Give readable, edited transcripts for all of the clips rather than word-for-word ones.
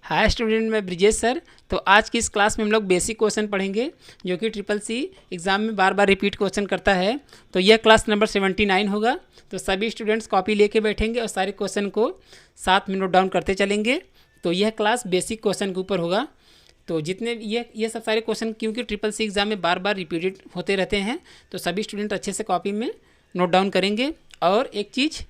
Hi student, मैं Brijesh sir. तो आज की इस क्लास में हम लोग बेसिक क्वेश्चन पढ़ेंगे जो कि ट्रिपल सी एग्ज़ाम में बार बार रिपीट क्वेश्चन करता है। तो यह क्लास नंबर 79 होगा। तो सभी स्टूडेंट्स कॉपी लेके बैठेंगे और सारे क्वेश्चन को साथ में नोट डाउन करते चलेंगे। तो यह क्लास बेसिक क्वेश्चन के ऊपर होगा। तो जितने ये सब सारे क्वेश्चन क्योंकि ट्रिपल सी एग्ज़ाम में बार बार रिपीटेड होते रहते हैं, तो सभी स्टूडेंट अच्छे से कॉपी में नोट डाउन करेंगे। और एक चीज़,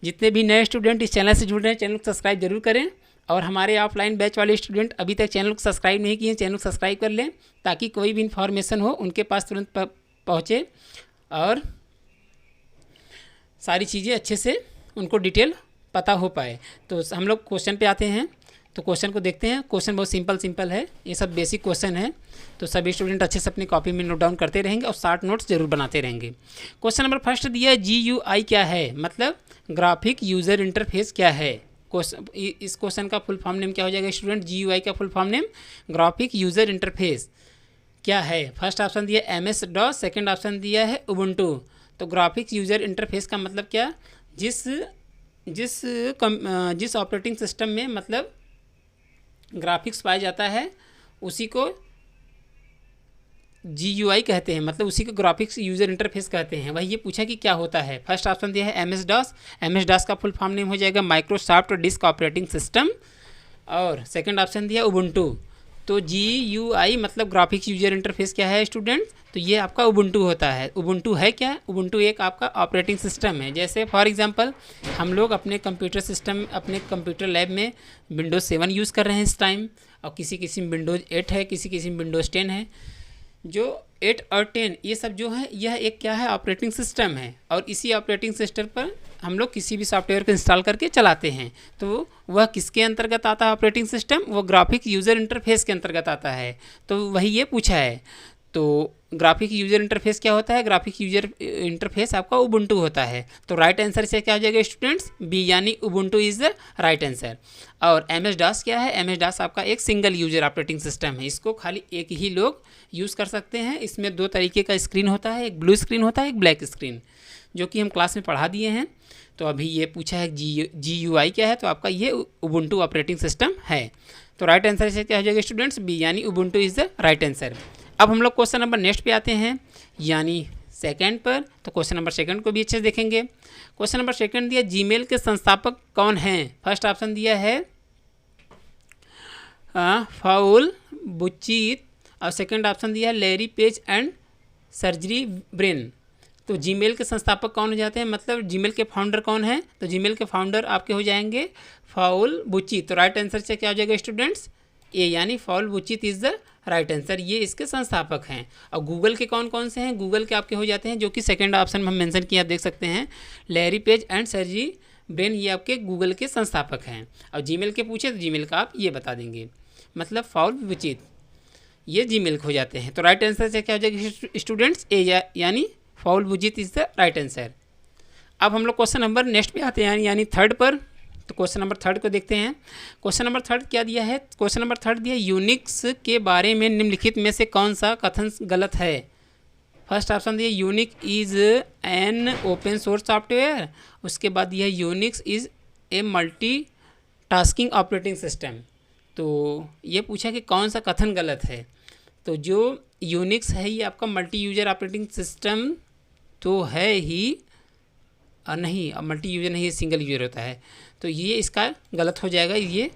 जितने भी नए स्टूडेंट इस चैनल से जुड़ रहे हैं, चैनल को सब्सक्राइब जरूर करें। और हमारे ऑफलाइन बैच वाले स्टूडेंट अभी तक चैनल को सब्सक्राइब नहीं किए हैं, चैनल को सब्सक्राइब कर लें ताकि कोई भी इन्फॉर्मेशन हो उनके पास तुरंत पहुँचे और सारी चीज़ें अच्छे से उनको डिटेल पता हो पाए। तो हम लोग क्वेश्चन पे आते हैं। तो क्वेश्चन को देखते हैं। क्वेश्चन बहुत सिंपल है, ये सब बेसिक क्वेश्चन है। तो सभी स्टूडेंट अच्छे से अपनी कॉपी में नोट डाउन करते रहेंगे और शार्ट नोट्स जरूर बनाते रहेंगे। क्वेश्चन नंबर फर्स्ट दिया है, GUI क्या है, मतलब ग्राफिक यूज़र इंटरफेस क्या है। इस क्वेश्चन का फुल फॉर्म नेम क्या हो जाएगा स्टूडेंट? GUI का full form name graphic user interface क्या है। फर्स्ट ऑप्शन दिया MS DOS, सेकेंड ऑप्शन दिया है उबुंटू। तो ग्राफिक्स यूज़र इंटरफेस का मतलब क्या, जिस ऑपरेटिंग सिस्टम में मतलब ग्राफिक्स पाया जाता है उसी को GUI कहते हैं, मतलब उसी को ग्राफिक्स यूज़र इंटरफेस कहते हैं। वही ये पूछा कि क्या होता है। फर्स्ट ऑप्शन दिया है MS DOS। MS DOS का फुल फॉर्म नेम हो जाएगा माइक्रोसॉफ्ट डिस्क ऑपरेटिंग सिस्टम। और सेकंड ऑप्शन दिया उबुंटू। तो GUI मतलब ग्राफिक्स यूज़र इंटरफेस क्या है स्टूडेंट? तो ये आपका उबुंटू होता है। उबुंटू है क्या? उबुंटू एक आपका ऑपरेटिंग सिस्टम है। जैसे फॉर एग्जांपल हम लोग अपने कंप्यूटर सिस्टम, अपने कंप्यूटर लैब में विंडोज़ 7 यूज़ कर रहे हैं इस टाइम, और किसी में विंडोज़ 8 है, किसी में विंडोज़ 10 है। जो 8 और 10 ये सब जो है, यह एक क्या है, ऑपरेटिंग सिस्टम है। और इसी ऑपरेटिंग सिस्टम पर हम लोग किसी भी सॉफ्टवेयर को इंस्टॉल करके चलाते हैं। तो वह किसके अंतर्गत आता है ऑपरेटिंग सिस्टम? वो ग्राफिक यूज़र इंटरफेस के अंतर्गत आता है। तो वही ये पूछा है। तो ग्राफिक यूज़र इंटरफेस क्या होता है? ग्राफिक यूज़र इंटरफेस आपका उबुंटू होता है। तो राइट आंसर से क्या हो जाएगा स्टूडेंट्स? बी, यानी Ubuntu is the right answer. और MS DOS क्या है? MS DOS आपका एक सिंगल यूज़र ऑपरेटिंग सिस्टम है। इसको खाली एक ही लोग यूज़ कर सकते हैं। इसमें दो तरीके का स्क्रीन होता है, एक ब्लू स्क्रीन होता है, एक ब्लैक स्क्रीन, जो कि हम क्लास में पढ़ा दिए हैं। तो अभी ये पूछा है GUI क्या है, तो आपका ये उबुंटू ऑपरेटिंग सिस्टम है। तो राइट आंसर से क्या हो जाएगा स्टूडेंट्स? बी, यानी Ubuntu is the right answer. अब हम लोग क्वेश्चन नंबर नेक्स्ट पे आते हैं, यानी सेकंड पर। तो क्वेश्चन नंबर सेकंड को भी अच्छे से देखेंगे। क्वेश्चन नंबर सेकंड दिया, जीमेल के संस्थापक कौन हैं? फर्स्ट ऑप्शन दिया है फाउल बुचित, और सेकंड ऑप्शन दिया है Larry page and surgery brain. तो जीमेल के संस्थापक कौन हो जाते हैं, मतलब जीमेल के फाउंडर कौन है? तो जीमेल के फाउंडर आपके हो जाएंगे फाउल बुचित। तो राइट आंसर से क्या हो जाएगा स्टूडेंट्स? ए, यानी फाउल बुचित इज़ द राइट आंसर। ये इसके संस्थापक हैं। और गूगल के कौन कौन से हैं? गूगल के आपके हो जाते हैं, जो कि सेकंड ऑप्शन में हम मेंशन किया, आप देख सकते हैं, लैरी पेज एंड सर्जी ब्रेन, ये आपके गूगल के संस्थापक हैं। और जीमेल के पूछे तो जीमेल का आप ये बता देंगे, मतलब फाउल बुचित ये जीमेल हो जाते हैं। तो राइट आंसर से क्या हो जाएगा स्टूडेंट्स? ए, यानी फाउल बुचित इज़ द राइट आंसर। अब हम लोग क्वेश्चन नंबर नेक्स्ट पे आते हैं, यानी थर्ड पर। तो क्वेश्चन नंबर थर्ड को देखते हैं। क्वेश्चन नंबर थर्ड क्या दिया है? क्वेश्चन नंबर थर्ड दिया, यूनिक्स के बारे में निम्नलिखित में से कौन सा कथन गलत है? फर्स्ट ऑप्शन दिया unique is an open source software. उसके बाद दिया Unix is a multi tasking operating system. तो ये पूछा कि कौन सा कथन गलत है। तो जो यूनिक्स है ये आपका मल्टी यूजर ऑपरेटिंग सिस्टम तो है ही, नहीं, मल्टी यूजर नहीं, सिंगल यूजर होता है। तो ये इसका गलत हो जाएगा। ये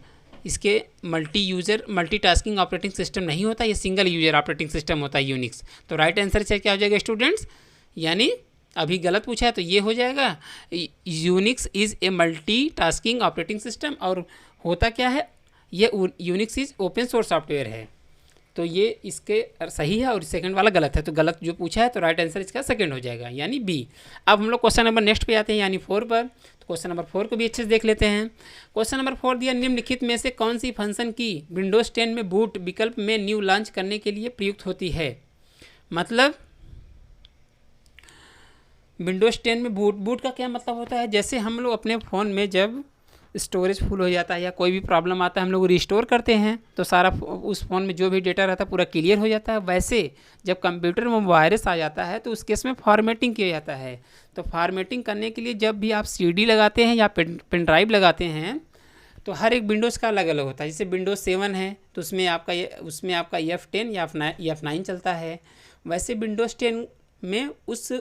इसके मल्टी टास्किंग ऑपरेटिंग सिस्टम नहीं होता, ये सिंगल यूजर ऑपरेटिंग सिस्टम होता है यूनिक्स। तो राइट आंसर से क्या हो जाएगा स्टूडेंट्स? यानी अभी गलत पूछा है तो ये हो जाएगा Unix is a multi tasking operating system. और होता क्या है, ये Unix is open source software है। तो ये इसके सही है और सेकंड वाला गलत है। तो गलत जो पूछा है तो राइट आंसर इसका सेकंड हो जाएगा, यानी बी। अब हम लोग क्वेश्चन नंबर नेक्स्ट पे आते हैं, यानी 4 पर। तो क्वेश्चन नंबर 4 को भी अच्छे से देख लेते हैं। क्वेश्चन नंबर 4 दिया, निम्नलिखित में से कौन सी फंक्शन की विंडोज़ 10 में बूट विकल्प में न्यू लॉन्च करने के लिए प्रयुक्त होती है? मतलब विंडोज़ 10 में बूट का क्या मतलब होता है? जैसे हम लोग अपने फ़ोन में जब स्टोरेज फुल हो जाता है या कोई भी प्रॉब्लम आता है, हम लोग रिस्टोर करते हैं तो सारा उस फ़ोन में जो भी डेटा रहता है पूरा क्लियर हो जाता है। वैसे जब कंप्यूटर में वायरस आ जाता है तो उस केस में फॉर्मेटिंग किया जाता है। तो फॉर्मेटिंग करने के लिए जब भी आप CD लगाते हैं या पेन ड्राइव लगाते हैं तो हर एक विंडोज़ का अलग अलग होता है। जैसे विंडोज़ 7 है तो उसमें आपका F10 या F9 चलता है। वैसे विंडोज़ 10 में उस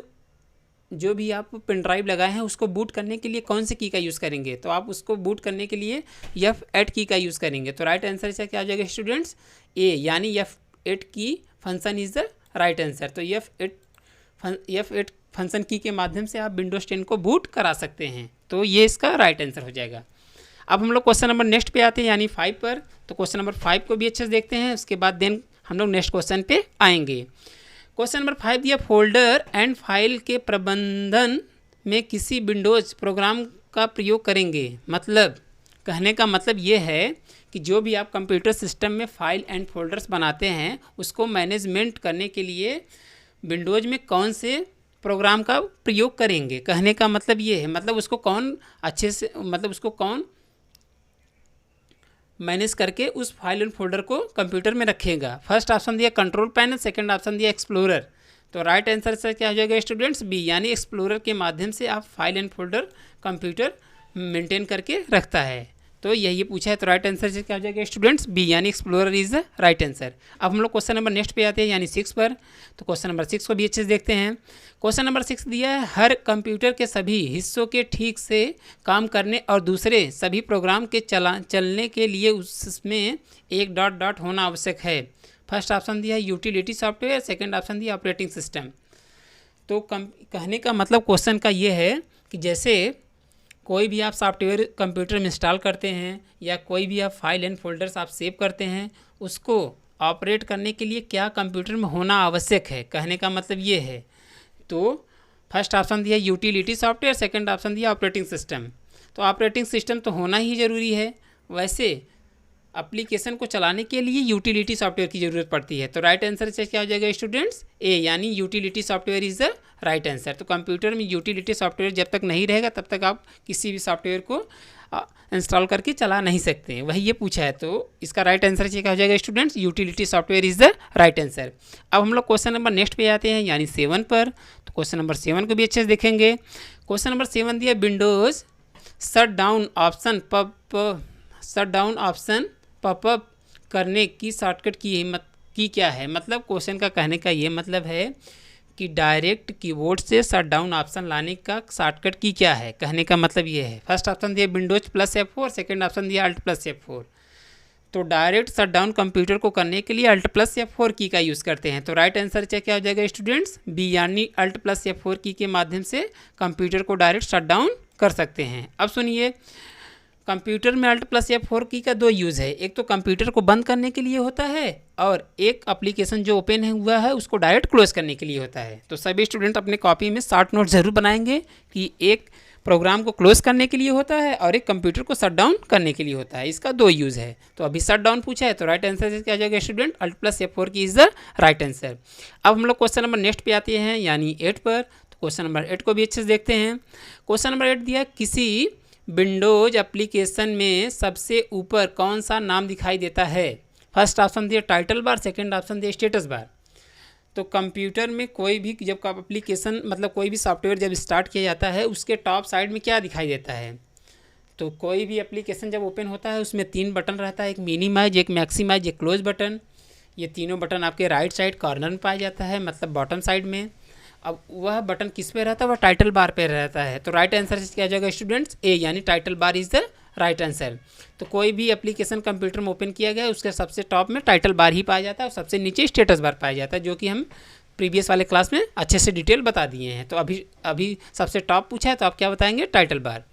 जो भी आप पेन ड्राइव लगाए हैं उसको बूट करने के लिए कौन से की का यूज़ करेंगे, तो आप उसको बूट करने के लिए F8 की का यूज़ करेंगे। तो राइट आंसर इसका क्या हो जाएगा स्टूडेंट्स, ए, यानी F8 की function is the right answer. तो F8 फंक्शन की के माध्यम से आप विंडोज़ 10 को बूट करा सकते हैं। तो ये इसका राइट आंसर हो जाएगा। अब हम लोग क्वेश्चन नंबर नेक्स्ट पे आते हैं, यानी 5 पर। तो क्वेश्चन नंबर 5 को भी अच्छे से देखते हैं, उसके बाद देन हम लोग नेक्स्ट क्वेश्चन पे आएंगे। क्वेश्चन नंबर 5 दिया, फोल्डर एंड फाइल के प्रबंधन में किसी विंडोज़ प्रोग्राम का प्रयोग करेंगे। मतलब कहने का मतलब ये है कि जो भी आप कंप्यूटर सिस्टम में फाइल एंड फोल्डर्स बनाते हैं उसको मैनेजमेंट करने के लिए विंडोज़ में कौन से प्रोग्राम का प्रयोग करेंगे। कहने का मतलब ये है, मतलब उसको कौन अच्छे से, मतलब उसको कौन मैनेज करके उस फाइल एंड फोल्डर को कंप्यूटर में रखेगा। फर्स्ट ऑप्शन दिया कंट्रोल पैनल, सेकंड ऑप्शन दिया एक्सप्लोरर। तो राइट आंसर से क्या हो जाएगा स्टूडेंट्स, बी, यानी एक्सप्लोरर के माध्यम से आप file and folder computer maintain करके रखता है। तो यही पूछा है, तो राइट आंसर से क्या हो जाएगा स्टूडेंट्स, बी, यानी explorer is the right answer. अब हम लोग क्वेश्चन नंबर नेक्स्ट पे आते हैं, यानी 6 पर। तो क्वेश्चन नंबर 6 को भी अच्छे से देखते हैं। क्वेश्चन नंबर 6 दिया है, हर कंप्यूटर के सभी हिस्सों के ठीक से काम करने और दूसरे सभी प्रोग्राम के चलने के लिए उसमें एक डॉट डॉट होना आवश्यक है। फर्स्ट ऑप्शन दिया है यूटिलिटी सॉफ्टवेयर, सेकंड ऑप्शन दिया ऑपरेटिंग सिस्टम। तो कहने का मतलब क्वेश्चन का ये है कि जैसे कोई भी आप सॉफ्टवेयर कंप्यूटर में इंस्टॉल करते हैं या कोई भी आप फाइल एंड फोल्डर्स आप सेव करते हैं, उसको ऑपरेट करने के लिए क्या कंप्यूटर में होना आवश्यक है। कहने का मतलब ये है। तो फर्स्ट ऑप्शन दिया यूटिलिटी सॉफ्टवेयर, सेकंड ऑप्शन दिया ऑपरेटिंग सिस्टम। तो ऑपरेटिंग सिस्टम तो होना ही ज़रूरी है। वैसे एप्लीकेशन को चलाने के लिए यूटिलिटी सॉफ्टवेयर की ज़रूरत पड़ती है। तो राइट आंसर से क्या हो जाएगा स्टूडेंट्स, ए, यानी utility software is the right answer. तो कंप्यूटर में यूटिलिटी सॉफ्टवेयर जब तक नहीं रहेगा तब तक आप किसी भी सॉफ्टवेयर को इंस्टॉल करके चला नहीं सकते हैं। वही ये पूछा है, तो इसका राइट आंसर क्या हो जाएगा students, utility software is the right answer. अब हम लोग क्वेश्चन नंबर नेक्स्ट पे आते हैं, यानी 7 पर। तो क्वेश्चन नंबर 7 को भी अच्छे से देखेंगे। क्वेश्चन नंबर 7 दिया, Windows shut down option popup करने की शॉर्टकट की क्या है। मतलब क्वेश्चन का कहने का ये मतलब है कि डायरेक्ट कीबोर्ड से शट डाउन ऑप्शन लाने का शॉर्टकट की क्या है। कहने का मतलब ये है, फर्स्ट ऑप्शन दिया Windows plus F4, second option दिया अल्ट प्लस F4। तो डायरेक्ट शट डाउन कंप्यूटर को करने के लिए अल्ट प्लस F4 की का यूज़ करते हैं। तो राइट आंसर क्या हो जाएगा स्टूडेंट्स, बी, यानी अल्ट प्लस F4 की के माध्यम से कंप्यूटर को डायरेक्ट शट डाउन कर सकते हैं। अब सुनिए, कंप्यूटर में अल्ट प्लस F4 की का 2 यूज़ है। एक तो कंप्यूटर को बंद करने के लिए होता है और एक एप्लीकेशन जो ओपन हुआ है उसको डायरेक्ट क्लोज करने के लिए होता है। तो सभी स्टूडेंट अपने कॉपी में शॉर्ट नोट ज़रूर बनाएंगे कि एक प्रोग्राम को क्लोज करने के लिए होता है और एक कंप्यूटर को शट डाउन करने के लिए होता है। इसका 2 यूज़ है। तो अभी शट डाउन पूछा है, तो राइट आंसर क्या आ जाएगा स्टूडेंट, अल्ट प्लस F4 की इज़ द राइट आंसर। अब हम लोग क्वेश्चन नंबर नेक्स्ट पे आते हैं, यानी 8 पर। तो क्वेश्चन नंबर 8 को भी अच्छे से देखते हैं। क्वेश्चन नंबर 8 दिया, किसी विंडोज एप्लीकेशन में सबसे ऊपर कौन सा नाम दिखाई देता है। फर्स्ट ऑप्शन दिया टाइटल बार, सेकंड ऑप्शन दिया स्टेटस बार। तो कंप्यूटर में कोई भी जब का एप्लीकेशन मतलब कोई भी सॉफ्टवेयर जब स्टार्ट किया जाता है उसके टॉप साइड में क्या दिखाई देता है। तो कोई भी एप्लीकेशन जब ओपन होता है उसमें 3 बटन रहता है, एक मिनिमाइज, एक मैक्सिमाइज, एक क्लोज बटन। ये तीनों बटन आपके राइट साइड कॉर्नर में पाया जाता है, मतलब बॉटम साइड में। अब वह बटन किस पे रहता है, वह टाइटल बार पे रहता है। तो राइट आंसर क्या जाएगा स्टूडेंट्स, ए, यानी title bar is the right answer. तो कोई भी एप्लीकेशन कंप्यूटर में ओपन किया गया है उसके सबसे टॉप में टाइटल बार ही पाया जाता है और सबसे नीचे स्टेटस बार पाया जाता है, जो कि हम प्रीवियस वाले क्लास में अच्छे से डिटेल बता दिए हैं। तो अभी सबसे टॉप पूछा है तो आप क्या बताएंगे, टाइटल बार।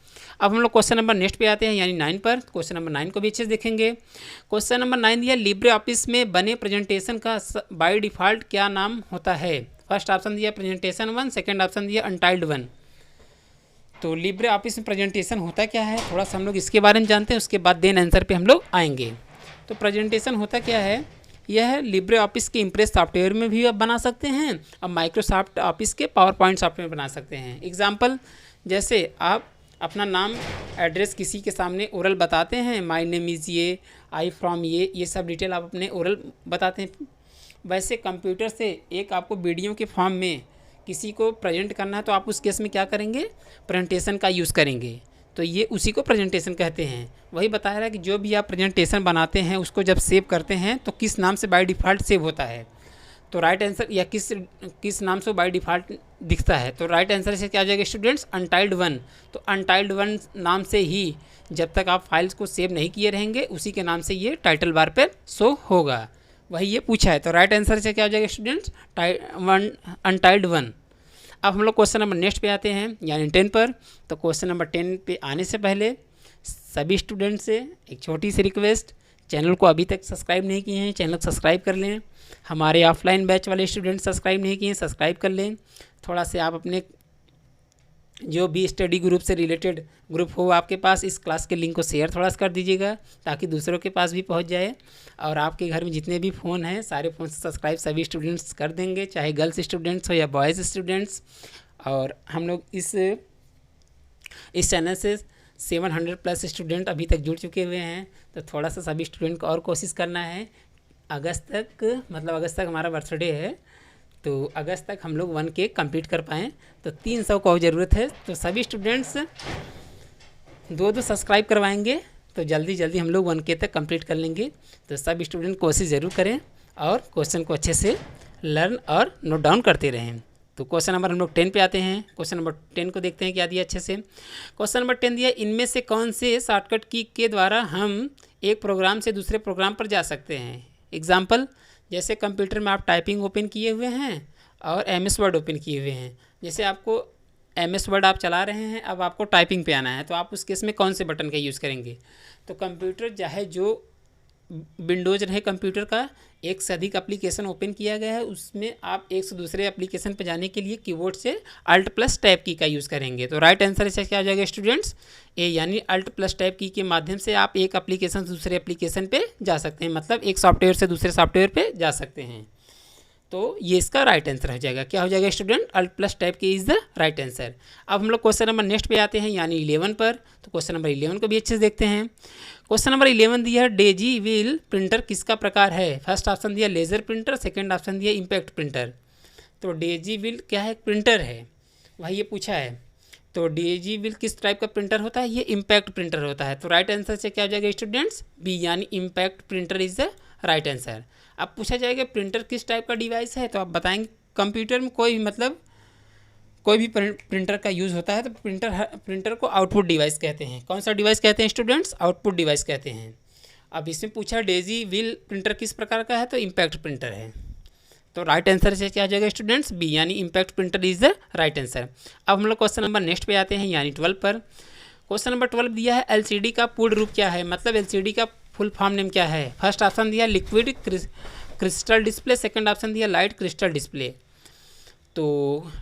अब हम लोग क्वेश्चन नंबर नेक्स्ट पे आते हैं, यानी 9 पर। क्वेश्चन नंबर 9 को भी अच्छे से देखेंगे। क्वेश्चन नंबर 9 दिया, लिब्रे ऑफिस में बने प्रेजेंटेशन का बाय डिफ़ॉल्ट क्या नाम होता है। फर्स्ट ऑप्शन दिया प्रेजेंटेशन 1, सेकंड ऑप्शन दिया अनटाइल्ड 1। तो लिब्रे ऑफिस में प्रेजेंटेशन होता क्या है, थोड़ा सा हम लोग इसके बारे में जानते हैं, उसके बाद देन आंसर पे हम लोग आएंगे। तो प्रेजेंटेशन होता क्या है, यह लिब्रे ऑफिस के इम्प्रेस सॉफ्टवेयर में भी आप बना सकते हैं और माइक्रोसॉफ्ट ऑफिस के पावर पॉइंट सॉफ्टवेयर में बना सकते हैं। एग्जाम्पल, जैसे आप अपना नाम एड्रेस किसी के सामने ओरल बताते हैं, माय नेम इज़ ये, आई फ्रॉम ये सब डिटेल आप अपने ओरल बताते हैं। वैसे कंप्यूटर से एक आपको वीडियो के फॉर्म में किसी को प्रेजेंट करना है तो आप उस केस में क्या करेंगे, प्रेजेंटेशन का यूज़ करेंगे। तो ये उसी को प्रेजेंटेशन कहते हैं। वही बता रहा है कि जो भी आप प्रेजेंटेशन बनाते हैं उसको जब सेव करते हैं तो किस नाम से बाय डिफ़ॉल्ट सेव होता है। तो राइट आंसर या किस नाम से बाय डिफ़ॉल्ट दिखता है। तो राइट आंसर से क्या आ जाएगा स्टूडेंट्स, अनटाइल्ड वन। तो अनटाइल्ड वन नाम से ही जब तक आप फाइल्स को सेव नहीं किए रहेंगे उसी के नाम से ये टाइटल बार पर शो होगा। वही ये पूछा है। तो राइट आंसर से क्या हो जाएगा स्टूडेंट्स, अनटाइल्ड वन। अब हम लोग क्वेश्चन नंबर नेक्स्ट पे आते हैं यानी 10 पर। तो क्वेश्चन नंबर 10 पे आने से पहले सभी स्टूडेंट से एक छोटी सी रिक्वेस्ट, चैनल को अभी तक सब्सक्राइब नहीं किए हैं चैनल को सब्सक्राइब कर लें। हमारे ऑफलाइन बैच वाले स्टूडेंट सब्सक्राइब नहीं किए हैं सब्सक्राइब कर लें। थोड़ा से आप अपने जो भी स्टडी ग्रुप से रिलेटेड ग्रुप हो आपके पास, इस क्लास के लिंक को शेयर थोड़ा सा कर दीजिएगा ताकि दूसरों के पास भी पहुंच जाए। और आपके घर में जितने भी फ़ोन हैं सारे फ़ोन से सब्सक्राइब सभी स्टूडेंट्स कर देंगे, चाहे गर्ल्स स्टूडेंट्स हो या बॉयज़ स्टूडेंट्स। और हम लोग इस चैनल से 700+ स्टूडेंट अभी तक जुड़ चुके हुए हैं। तो थोड़ा सा सभी स्टूडेंट को और कोशिश करना है। अगस्त तक हमारा बर्थडे है, तो अगस्त तक हम लोग 1K कंप्लीट कर पाएँ। तो 300 को ज़रूरत है। तो सभी स्टूडेंट्स 2 सब्सक्राइब करवाएंगे तो जल्दी हम लोग 1K तक कंप्लीट कर लेंगे। तो सभी स्टूडेंट कोशिश ज़रूर करें और क्वेश्चन को अच्छे से लर्न और नोट डाउन करते रहें। तो क्वेश्चन नंबर हम लोग 10 पे आते हैं। क्वेश्चन नंबर 10 को देखते हैं क्या दिया अच्छे से। क्वेश्चन नंबर 10 दिया, इनमें से कौन से शॉर्टकट की के द्वारा हम एक प्रोग्राम से दूसरे प्रोग्राम पर जा सकते हैं। एग्जाम्पल, जैसे कंप्यूटर में आप टाइपिंग ओपन किए हुए हैं और MS वर्ड ओपन किए हुए हैं। जैसे आपको MS वर्ड आप चला रहे हैं, अब आपको टाइपिंग पे आना है तो आप उस केस में कौन से बटन का यूज़ करेंगे। तो कंप्यूटर चाहे जो विंडोज रहे कंप्यूटर का, एक से अधिक एप्लीकेशन ओपन किया गया है उसमें आप एक से दूसरे एप्लीकेशन पर जाने के लिए कीबोर्ड से Alt+Tab की का यूज़ करेंगे। तो राइट आंसर इसका क्या हो जाएगा स्टूडेंट्स, ए, यानी Alt+Tab की के माध्यम से आप एक एप्लीकेशन से दूसरे एप्लीकेशन पे जा सकते हैं, मतलब एक सॉफ्टवेयर से दूसरे सॉफ्टवेयर पे जा सकते हैं। तो ये इसका राइट आंसर हो जाएगा। क्या हो जाएगा स्टूडेंट, Alt+Tab की इज़ द राइट आंसर। अब हम लोग क्वेश्चन नंबर नेक्स्ट पे आते हैं यानी 11 पर। तो क्वेश्चन नंबर 11 को भी अच्छे से देखते हैं। क्वेश्चन नंबर 11 दिया है, डेजी व्हील प्रिंटर किसका प्रकार है। फर्स्ट ऑप्शन दिया लेज़र प्रिंटर, सेकंड ऑप्शन दिया इम्पैक्ट प्रिंटर। तो डेजी व्हील क्या है, प्रिंटर है, वही ये पूछा है। तो डेजी व्हील किस टाइप का प्रिंटर होता है, ये इम्पैक्ट प्रिंटर होता है। तो राइट आंसर से क्या हो जाएगा स्टूडेंट्स, बी, यानी impact printer is the right answer. अब पूछा जाएगा प्रिंटर किस टाइप का डिवाइस है, तो आप बताएंगे कंप्यूटर में कोई भी प्रिंटर का यूज़ होता है तो प्रिंटर को आउटपुट डिवाइस कहते हैं। कौन सा डिवाइस कहते हैं स्टूडेंट्स, आउटपुट डिवाइस कहते हैं। अब इसमें पूछा डेजी व्हील प्रिंटर किस प्रकार का है, तो इम्पैक्ट प्रिंटर है। तो राइट आंसर से क्या आ जाएगा स्टूडेंट्स, बी, यानी impact printer is the right answer. अब हम लोग क्वेश्चन नंबर नेक्स्ट पे आते हैं यानी 12 पर। क्वेश्चन नंबर 12 दिया है, LCD का पूर्ण रूप क्या है, मतलब LCD का फुल फॉर्म नेम क्या है। फर्स्ट ऑप्शन दिया liquid crystal display, second option दिया लाइट क्रिस्टल डिस्प्ले। तो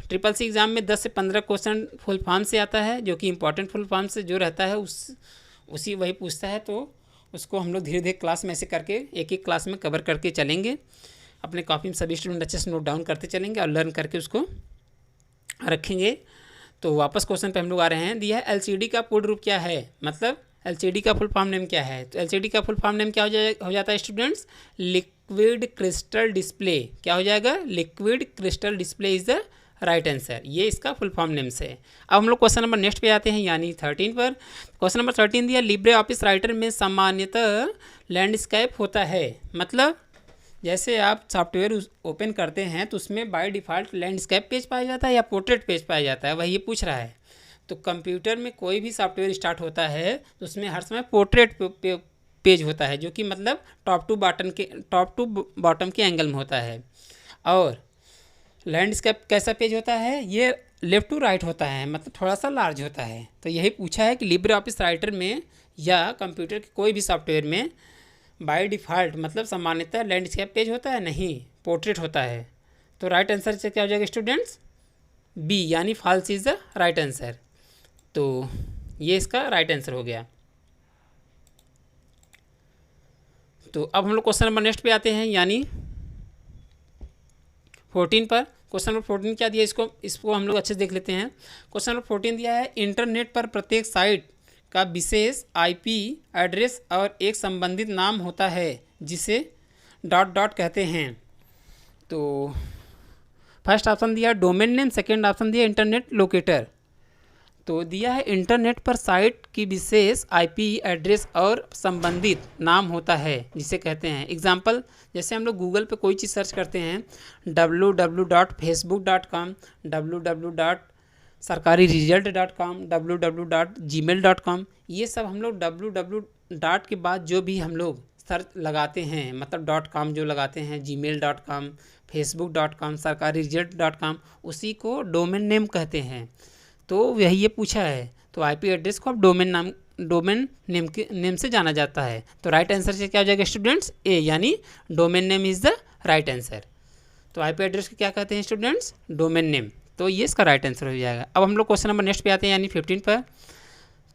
SSC एग्ज़ाम में 10 से 15 क्वेश्चन फुल फॉर्म से आता है, जो कि इंपॉर्टेंट फुल फॉर्म से जो रहता है उसी वही पूछता है। तो उसको हम लोग धीरे धीरे क्लास में ऐसे करके एक एक क्लास में कवर करके चलेंगे। अपने कॉपी में सभी स्टूडेंट अच्छे से नोट डाउन करते चलेंगे और लर्न करके उसको रखेंगे। तो वापस क्वेश्चन पे हम लोग आ रहे हैं। दिया है LCD का पूर्ण रूप क्या है, मतलब LCD का फुल फॉर्म नेम क्या है। तो LCD का फुल फॉर्म नेम क्या हो जाता है स्टूडेंट्स, लिक्विड क्रिस्टल डिस्प्ले। क्या हो जाएगा, liquid crystal display is the right answer. ये इसका फुल फॉर्म नेम से। अब हम लोग क्वेश्चन नंबर नेक्स्ट पे आते हैं यानी 13 पर। क्वेश्चन नंबर 13 दिया, लिब्रे ऑफिस राइटर में सामान्यतः लैंडस्केप होता है, मतलब जैसे आप सॉफ्टवेयर ओपन करते हैं तो उसमें बाय डिफ़ॉल्ट लैंडस्केप पेज पाया जाता है या पोर्ट्रेट पेज पाया जाता है, वही ये पूछ रहा है। तो कंप्यूटर में कोई भी सॉफ्टवेयर स्टार्ट होता है तो उसमें हर समय पोर्ट्रेट पेज होता है, जो कि मतलब टॉप टू बॉटम के एंगल में होता है। और लैंडस्केप कैसा पेज होता है, ये लेफ़्ट टू राइट होता है, मतलब थोड़ा सा लार्ज होता है। तो यही पूछा है कि लिब्रे ऑफिस राइटर में या कंप्यूटर के कोई भी सॉफ्टवेयर में बाय डिफ़ॉल्ट मतलब सामान्यतः लैंडस्केप पेज होता है, नहीं पोर्ट्रेट होता है। तो राइट आंसर से क्या हो जाएगा स्टूडेंट्स, बी, यानी false is the right answer. तो ये इसका राइट आंसर हो गया। तो अब हम लोग क्वेश्चन नंबर नेक्स्ट पे आते हैं यानी 14 पर। क्वेश्चन नंबर 14 क्या दिया, इसको हम लोग अच्छे से देख लेते हैं। क्वेश्चन नंबर 14 दिया है, इंटरनेट पर प्रत्येक साइट का विशेष IP एड्रेस और एक संबंधित नाम होता है जिसे ... कहते हैं। तो फर्स्ट ऑप्शन दिया डोमेन नेम, सेकेंड ऑप्शन दिया इंटरनेट लोकेटर। तो दिया है इंटरनेट पर साइट की विशेष आईपी एड्रेस और संबंधित नाम होता है जिसे कहते हैं। एग्जाम्पल, जैसे हम लोग गूगल पे कोई चीज़ सर्च करते हैं www.facebook.com, www.sarkariresult.com, www.gmail.com, ये सब हम लोग www डॉट के बाद जो भी हम लोग सर्च लगाते हैं, मतलब .com जो लगाते हैं, gmail.com, facebook.com, sarkariresult.com, उसी को डोमेन नेम कहते हैं। तो यही ये पूछा है, तो आईपी एड्रेस को अब डोमेन नेम से जाना जाता है। तो राइट आंसर से क्या हो जाएगा स्टूडेंट्स? ए, यानी domain name is the right answer. तो आईपी एड्रेस को क्या कहते हैं स्टूडेंट्स? Domain name. तो ये इसका राइट आंसर हो जाएगा। अब हम लोग क्वेश्चन नंबर नेक्स्ट पे आते हैं, यानी 15 पर।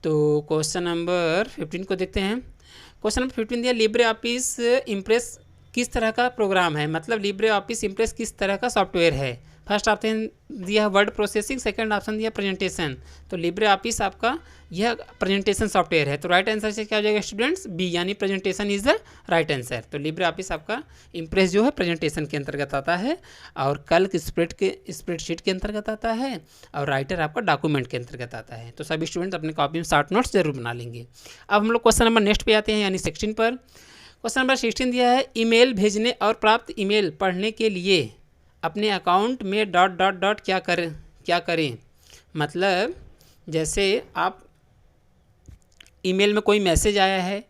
तो क्वेश्चन नंबर 15 को देखते हैं। क्वेश्चन नंबर 15 दिया, लिब्रे ऑफिस इम्प्रेस किस तरह का प्रोग्राम है, मतलब लिब्रे ऑफिस इम्प्रेस किस तरह का सॉफ्टवेयर है। फर्स्ट ऑप्शन दिया वर्ड प्रोसेसिंग, सेकंड ऑप्शन दिया प्रेजेंटेशन। तो लिब्रे ऑफिस आपका यह प्रेजेंटेशन सॉफ्टवेयर है। तो राइट आंसर से क्या हो जाएगा स्टूडेंट्स? बी, यानी presentation is the right answer. तो लिब्रे ऑफिस आपका इम्प्रेस जो है प्रेजेंटेशन के अंतर्गत आता है, और कैल्क स्प्रेडशीट के अंतर्गत आता है, और राइटर आपका डॉक्यूमेंट के अंतर्गत आता है। तो सभी स्टूडेंट्स अपने कॉपी में शॉर्ट नोट्स जरूर बना लेंगे। अब हम लोग क्वेश्चन नंबर नेक्स्ट पे आते हैं, यानी 16 पर। क्वेश्चन नंबर 16 दिया है, ईमेल भेजने और प्राप्त ईमेल पढ़ने के लिए अपने अकाउंट में क्या करें। मतलब जैसे आप ईमेल में कोई मैसेज आया है,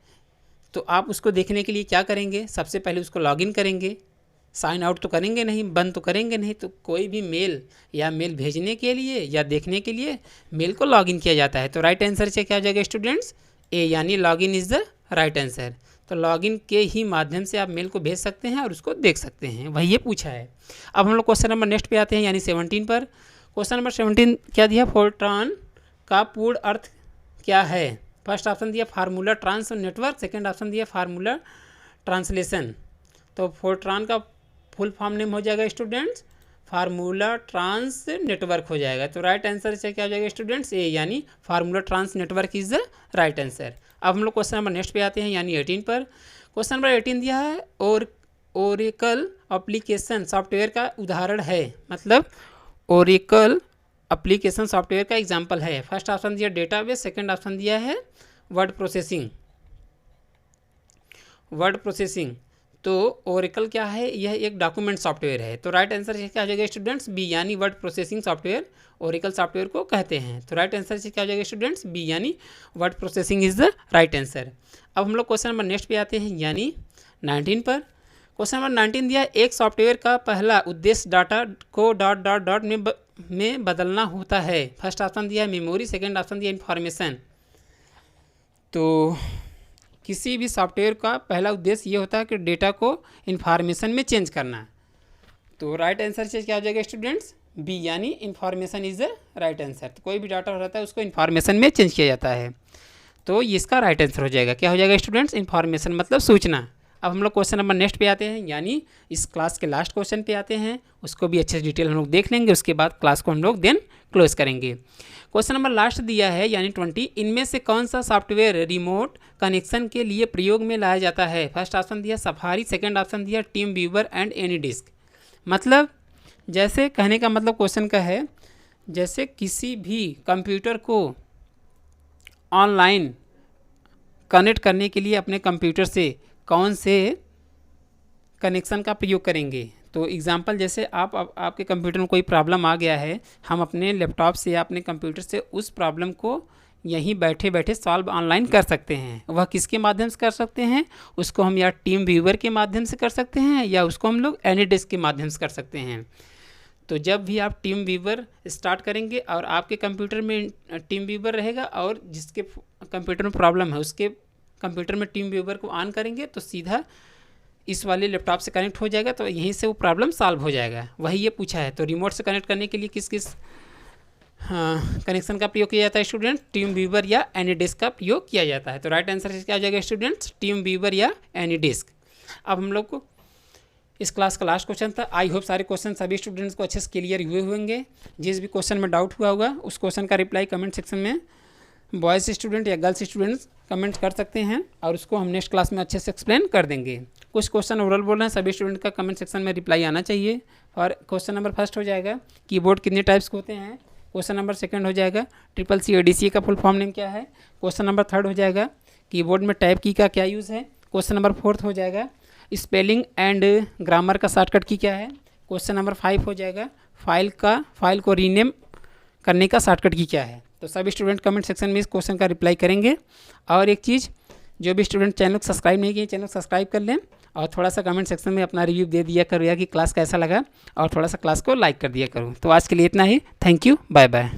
तो आप उसको देखने के लिए क्या करेंगे? सबसे पहले उसको लॉगिन करेंगे। साइन आउट तो करेंगे नहीं, बंद तो करेंगे नहीं। तो कोई भी मेल या मेल भेजने के लिए या देखने के लिए मेल को लॉगिन किया जाता है। तो राइट आंसर से क्या हो जाएगा स्टूडेंट्स? ए, यानी login is the right answer. तो लॉगिन के ही माध्यम से आप मेल को भेज सकते हैं और उसको देख सकते हैं, वही ये पूछा है। अब हम लोग क्वेश्चन नंबर नेक्स्ट पे आते हैं, यानी 17 पर। क्वेश्चन नंबर 17 क्या दिया? फोर्ट्रॉन का पूर्ण अर्थ क्या है। फर्स्ट ऑप्शन दिया formula trans network, second option दिया फार्मूला ट्रांसलेशन। तो फोर्ट्रॉन का फुल फॉर्म नेम हो जाएगा स्टूडेंट्स फार्मूला ट्रांस नेटवर्क हो जाएगा। तो राइट आंसर से क्या हो जाएगा स्टूडेंट्स? ए, यानी formula trans network is the right answer. अब हम लोग क्वेश्चन नंबर नेक्स्ट पे आते हैं, यानी 18 पर। क्वेश्चन नंबर 18 दिया है, और ओरेकल एप्लीकेशन सॉफ्टवेयर का उदाहरण है, मतलब ओरेकल एप्लीकेशन सॉफ्टवेयर का एग्जाम्पल है। फर्स्ट ऑप्शन दिया डेटाबेस, सेकेंड ऑप्शन दिया है वर्ड प्रोसेसिंग। तो ओरेकल क्या है? यह एक डॉक्यूमेंट सॉफ्टवेयर है। तो राइट आंसर से क्या हो जाएगा स्टूडेंट्स? बी, यानी word processing software Oracle software को कहते हैं। तो राइट आंसर से क्या हो जाएगा स्टूडेंट्स? बी, यानी word processing is the right answer. अब हम लोग क्वेश्चन नंबर नेक्स्ट पे आते हैं, यानी 19 पर। क्वेश्चन नंबर 19 दिया, एक सॉफ्टवेयर का पहला उद्देश्य डाटा को डॉट में बदलना होता है। फर्स्ट ऑप्शन दिया है मेमोरी, सेकेंड ऑप्शन दिया इन्फॉर्मेशन। तो किसी भी सॉफ्टवेयर का पहला उद्देश्य ये होता है कि डेटा को इन्फॉर्मेशन में चेंज करना। तो राइट आंसर से क्या हो जाएगा स्टूडेंट्स? बी, यानी information is the right answer. तो कोई भी डाटा रहता है उसको इन्फॉर्मेशन में चेंज किया जाता है। तो ये इसका राइट आंसर हो जाएगा। क्या हो जाएगा स्टूडेंट्स? इन्फॉर्मेशन मतलब सूचना। अब हम लोग क्वेश्चन नंबर नेक्स्ट पे आते हैं, यानी इस क्लास के लास्ट क्वेश्चन पे आते हैं। उसको भी अच्छे से डिटेल हम लोग देख लेंगे, उसके बाद क्लास को हम लोग देन क्लोज करेंगे। क्वेश्चन नंबर लास्ट दिया है, यानी 20, इनमें से कौन सा सॉफ्टवेयर रिमोट कनेक्शन के लिए प्रयोग में लाया जाता है। फर्स्ट ऑप्शन दिया सफारी, सेकेंड ऑप्शन दिया टीम व्यूवर एंड एनीडिस्क। मतलब जैसे कहने का मतलब क्वेश्चन का है, जैसे किसी भी कंप्यूटर को ऑनलाइन कनेक्ट करने के लिए अपने कंप्यूटर से कौन से कनेक्शन का प्रयोग करेंगे। तो एग्जांपल, जैसे आपके कंप्यूटर में कोई प्रॉब्लम आ गया है, हम अपने लैपटॉप से या अपने कंप्यूटर से उस प्रॉब्लम को यहीं बैठे बैठे सॉल्व ऑनलाइन कर सकते हैं। वह किसके माध्यम से कर सकते हैं? उसको हम या टीम व्यूवर के माध्यम से कर सकते हैं, या उसको हम लोग एनीडेस्क के माध्यम से कर सकते हैं। तो जब भी आप टीम व्यूवर स्टार्ट करेंगे और आपके कंप्यूटर में टीम व्यूवर रहेगा, और जिसके कंप्यूटर में प्रॉब्लम है उसके कंप्यूटर में टीम व्यूवर को ऑन करेंगे, तो सीधा इस वाले लैपटॉप से कनेक्ट हो जाएगा, तो यहीं से वो प्रॉब्लम सॉल्व हो जाएगा। वही ये पूछा है। तो रिमोट से कनेक्ट करने के लिए किस किस कनेक्शन का प्रयोग किया जाता है स्टूडेंट? टीम व्यूवर या एनीडेस्क का प्रयोग किया जाता है। तो राइट आंसर क्या हो जाएगा स्टूडेंट्स? टीम व्यूवर या एनीडेस्क। अब हम लोग को इस क्लास का लास्ट क्वेश्चन था। आई होप सारे क्वेश्चन सभी स्टूडेंट्स को अच्छे से क्लियर हुए होंगे। जिस भी क्वेश्चन में डाउट हुआ होगा उस क्वेश्चन का रिप्लाई कमेंट सेक्शन में बॉयज़ स्टूडेंट या गर्ल्स स्टूडेंट्स कमेंट कर सकते हैं, और उसको हम नेक्स्ट क्लास में अच्छे से एक्सप्लेन कर देंगे। कुछ क्वेश्चन ओवरऑल बोल रहे हैं, सभी स्टूडेंट का कमेंट सेक्शन में रिप्लाई आना चाहिए। और क्वेश्चन नंबर फर्स्ट हो जाएगा, कीबोर्ड कितने टाइप्स के होते हैं? क्वेश्चन नंबर सेकंड हो जाएगा ट्रिपल सी ADCA का फुल फॉर्म नेम क्या है। क्वेश्चन नंबर थर्ड हो जाएगा कीबोर्ड में टैब की का क्या यूज़ है। क्वेश्चन नंबर फोर्थ हो जाएगा स्पेलिंग एंड ग्रामर का शॉर्टकट की क्या है। क्वेश्चन नंबर 5 हो जाएगा फाइल को रीनेम करने का शॉर्टकट की क्या है। तो सभी स्टूडेंट कमेंट सेक्शन में इस क्वेश्चन का रिप्लाई करेंगे। और एक चीज़, जो भी स्टूडेंट चैनल को सब्सक्राइब नहीं किए चैनल सब्सक्राइब कर लें और थोड़ा सा कमेंट सेक्शन में अपना रिव्यू दे दिया करो कि क्लास कैसा लगा, और थोड़ा सा क्लास को लाइक कर दिया करो। तो आज के लिए इतना ही। Thank you, bye bye.